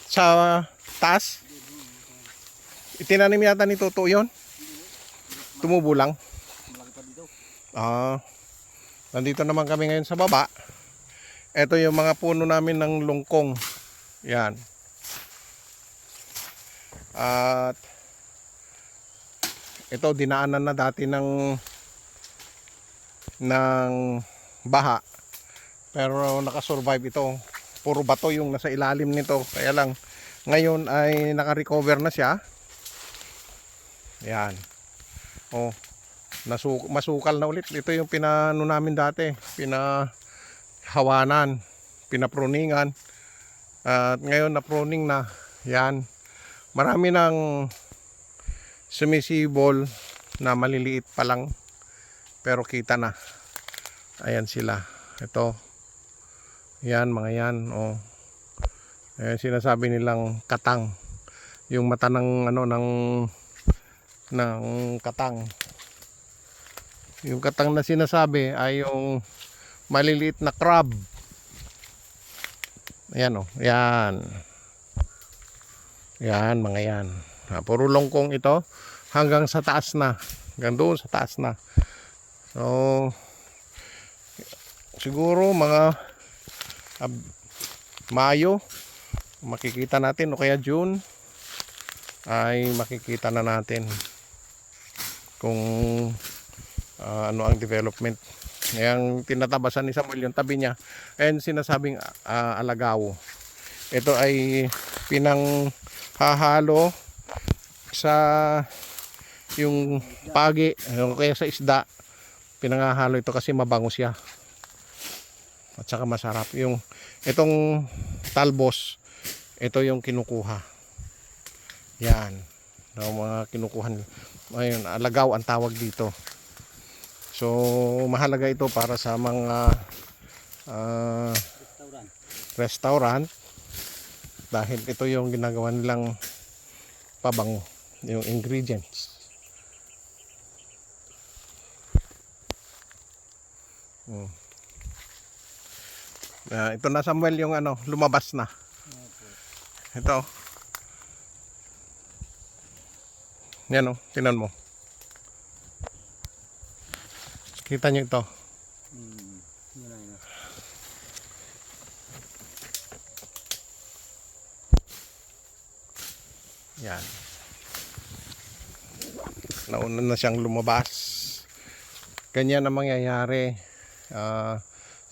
Sa taas? Itinanim yata ni Toto yun? Tumubo lang? Malaki pa dito. Nandito naman kami ngayon sa baba. Ito yung mga puno namin ng lungkong. Yan. At ito dinaanan na dati ng baha. Pero nakasurvive ito. Puro bato yung nasa ilalim nito. Kaya lang ngayon ay naka-recover na siya. Yan. Oh, masukal na ulit. Ito yung pinano namin dati. Pinahawanan, pinapruningan. At ngayon na-pruning na. Yan. Marami ng sumisibol na maliliit pa lang. Pero kita na. Ayan sila. Ito. Yan, mga yan. Oh. Ayan, sinasabi nilang katang. Yung mata ng katang. Yung katang na sinasabi ay yung maliliit na crab. Ayan oh. Yan. Yan, mga yan. Puro longkong ito. Hanggang sa taas na. Hanggang doon sa taas na. So, siguro mga Mayo makikita natin o kaya June ay makikita na natin kung ano ang development. Yang tinatabasan ni Samuel yung tabi niya and sinasabing alagaw. Ito ay pinanghahalo sa yung pagi o kaya sa isda. Pinanghahalo ito kasi mabango siya. At saka masarap. Yung itong talbos, ito yung kinukuha. Yan. Yung mga kinukuhan. Ayun, alagaw ang tawag dito. So, mahalaga ito para sa mga restaurant. Dahil ito yung ginagawa nilang pabango. Yung ingredients. Ito na Samuel yung lumabas na. Ito. Yan tinan mo. Kita nyo ito. Yan. Nauna na siyang lumabas. Ganyan ang mangyayari.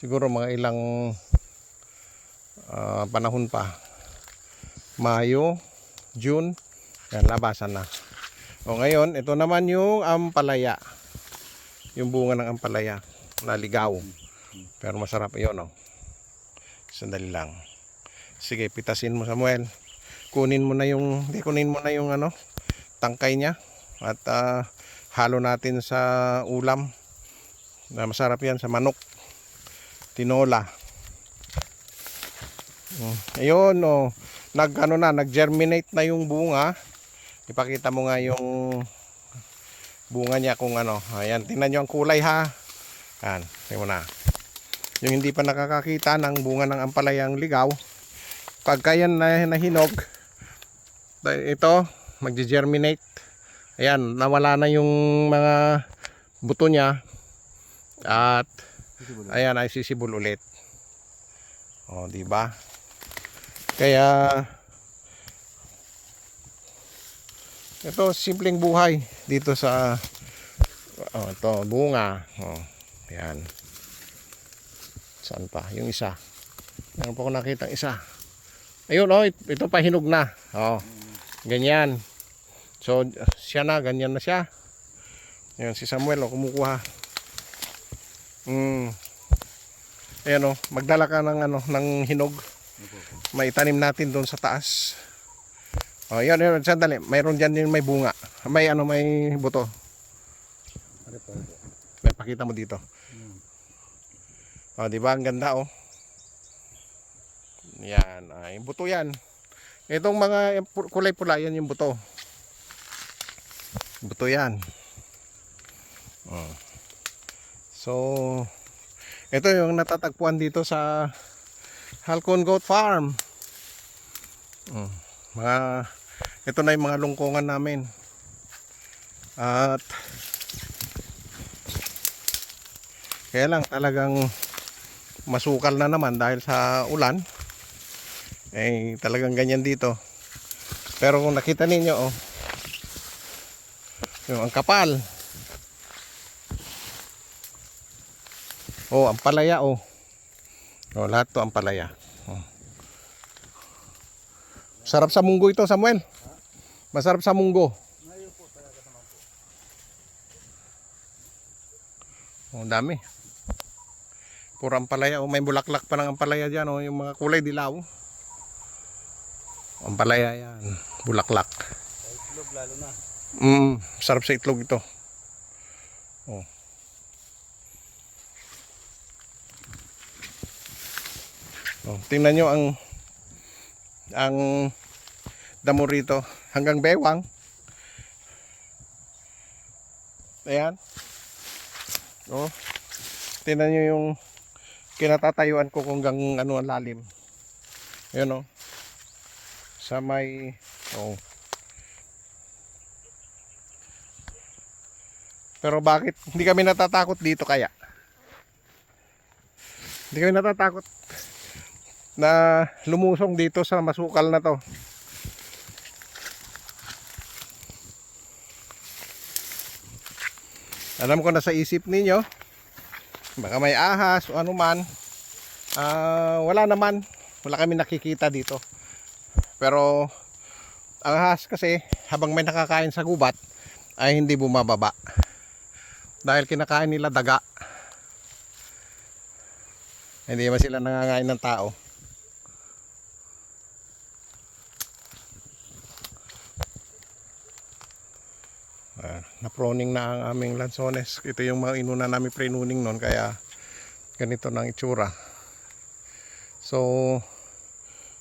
Siguro mga ilang panahon pa. Mayo, June, yan, labasan na. O ngayon, ito naman yung ampalaya. Yung bunga ng ampalaya. Naligaw. Pero masarap yun, Sandali lang. Sige, pitasin mo Samuel. Kunin mo na yung tangkay niya. At halo natin sa ulam. Masarap yan sa manok. Tinola. Ayun, nag-germinate na yung bunga. Ipakita mo nga yung bunga niya kung Ayan, tingnan nyo ang kulay ha. Ayan, tingnan mo na. Yung hindi pa nakakakita ng bunga ng ampalayang ligaw, pagka yan nahinog, ito, mag-germinate. Ayan, nawala na yung mga buto niya. At ayan ay sisibol ulit. Di ba? Kaya ito simpleng buhay dito sa ito bunga. Ayan. Saan pa? Yung isa. Meron pa ko nakita isa. Ayun ito pa hinog na. Ganyan. So siya na, ganyan na siya. Ayan si Samuel kumukuha. Ayan magdala ka ng hinog. May tanim natin doon sa taas. Yun, sandali. Mayroon dyan din may bunga. May may buto. May pakita mo dito. Di ba ang ganda Yan, yung buto yan. Itong mga kulay pula yan yung buto. Buto yan. So ito yung natatagpuan dito sa Halcon Goat Farm. Ito na yung mga lungkungan namin. At kaya lang talagang masukal na naman dahil sa ulan. Talagang ganyan dito. Pero kung nakita ninyo, yung ang kapal. Ang palaya, lahat to ang palaya. Sarap sa munggo ito, Samuel. Masarap sa munggo. Dami. Puro ampalaya. May bulaklak pa ng ampalaya dyan. Yung mga kulay dilaw. Ampalaya yan. Bulaklak. Sa itlog lalo na. Sarap sa itlog ito. Tingnan nyo ang damo rito. Hanggang bewang. Ayan. Tingnan nyo yung kinatatayuan ko kung hanggang ang lalim. Ayan sa may pero bakit hindi kami natatakot dito kaya? Hindi kami natatakot na lumusong dito sa masukal na to. Alam ko na sa isip ninyo baka may ahas o anuman. Wala naman. Wala kami nakikita dito. Pero ang ahas kasi habang may nakakain sa gubat ay hindi bumababa. Dahil kinakain nila daga. Hindi naman sila nangangain ng tao. Na-proning na ang aming lansones. Ito yung mga inuna namin pre-nuning noon, kaya ganito na ang itsura. So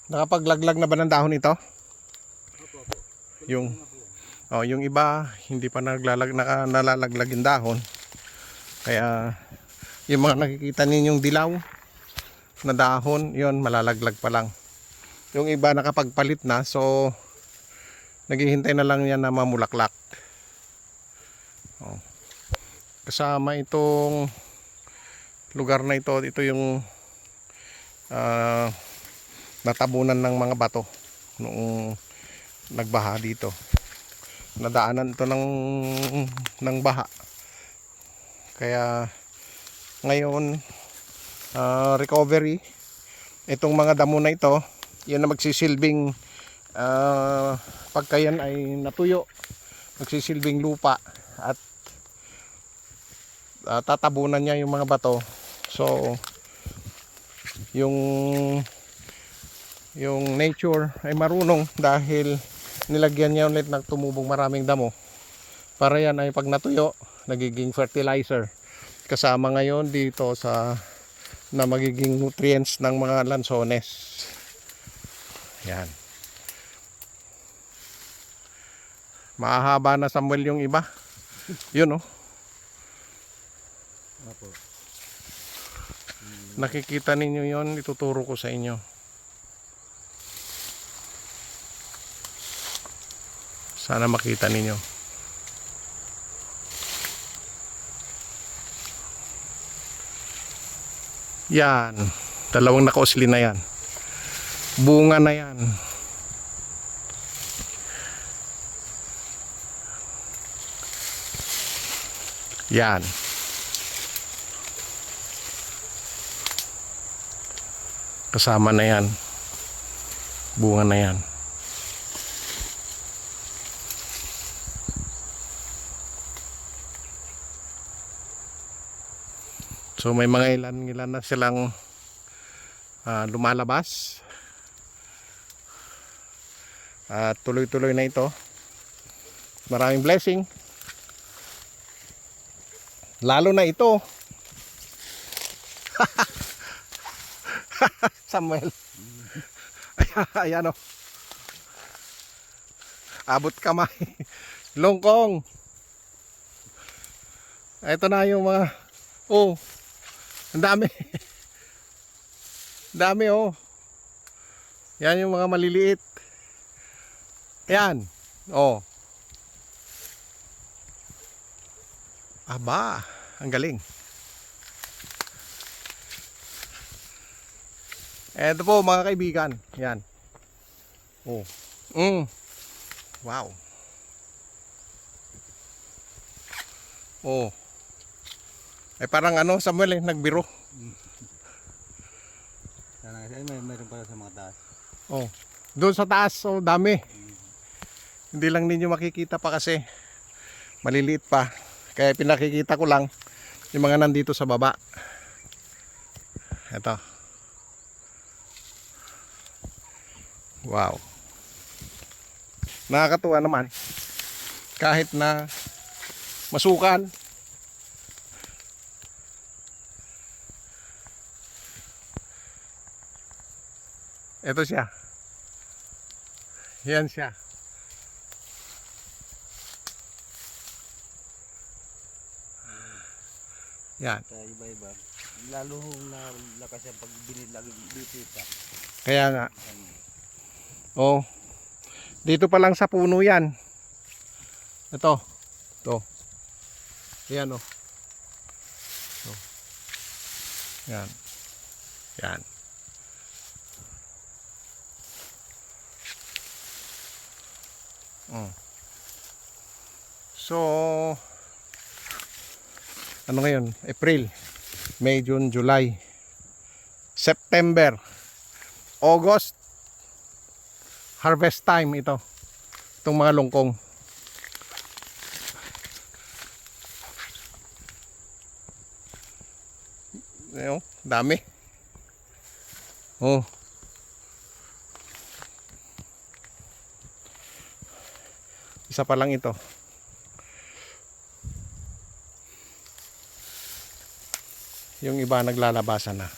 nakapaglaglag na ba ng dahon ito? Yung iba hindi pa nalalaglag yung dahon. Kaya yung mga nakikita ninyong dilaw na dahon, yun malalaglag pa lang. Yung iba nakapagpalit na, so naghihintay na lang yan na mamulaklak. Kasama itong lugar na ito yung natabunan ng mga bato noong nagbaha dito. Nadaanan ito ng baha. Kaya ngayon recovery itong mga damo na ito, yan na magsisilbing pagka yan ay natuyo, magsisilbing lupa at tatabunan niya yung mga bato. So yung nature ay marunong, dahil nilagyan niya ulit ng tumubong maraming damo para yan ay pag natuyo nagiging fertilizer, kasama ngayon dito na magiging nutrients ng mga lansones. Yan. Mahaba na, Samuel, yung iba. Yun nakikita ninyo yon, ituturo ko sa inyo. Sana makita ninyo. Yan, dalawang nakausli na yan. Bunga na yan. Yan. Kasama na yan. Bunga na yan. So may mga ilan na silang lumalabas. At tuloy-tuloy na ito. Maraming blessing. Lalo na ito. Samuel. Ayan abot kamay. Longkong. Ito na yung mga ang dami. Dami Yan yung mga maliliit. Yan. Oh. Aba, ang galing. Eto po mga kaibigan. Yan. Oh. Wow. Oh. Ay parang ano, Samuel nagbiro. Sana kasi mayroon pala sa mga taas. Oh. Doon sa taas, oh, dami. Hindi lang ninyo makikita pa kasi maliliit pa. Kaya pinakikita ko lang yung mga nandito sa baba. Ito. Wow. Nakakatuwa naman. Kahit na masukan. Ito siya. Yan siya. Yan. Kaya iba-iba. Lalo na lakas yung pag binilagin dito pa. Kaya nga. Oh. Dito pa lang sa puno yan. Ito. Ito. Yan oh. Oh. Yan. Yan. So, ano ngayon? April, May, June, July, September, August, harvest time ito. Itong mga lungkong. Ayun, dami. Oh. Isa pa lang ito. Yung iba naglalabasan na.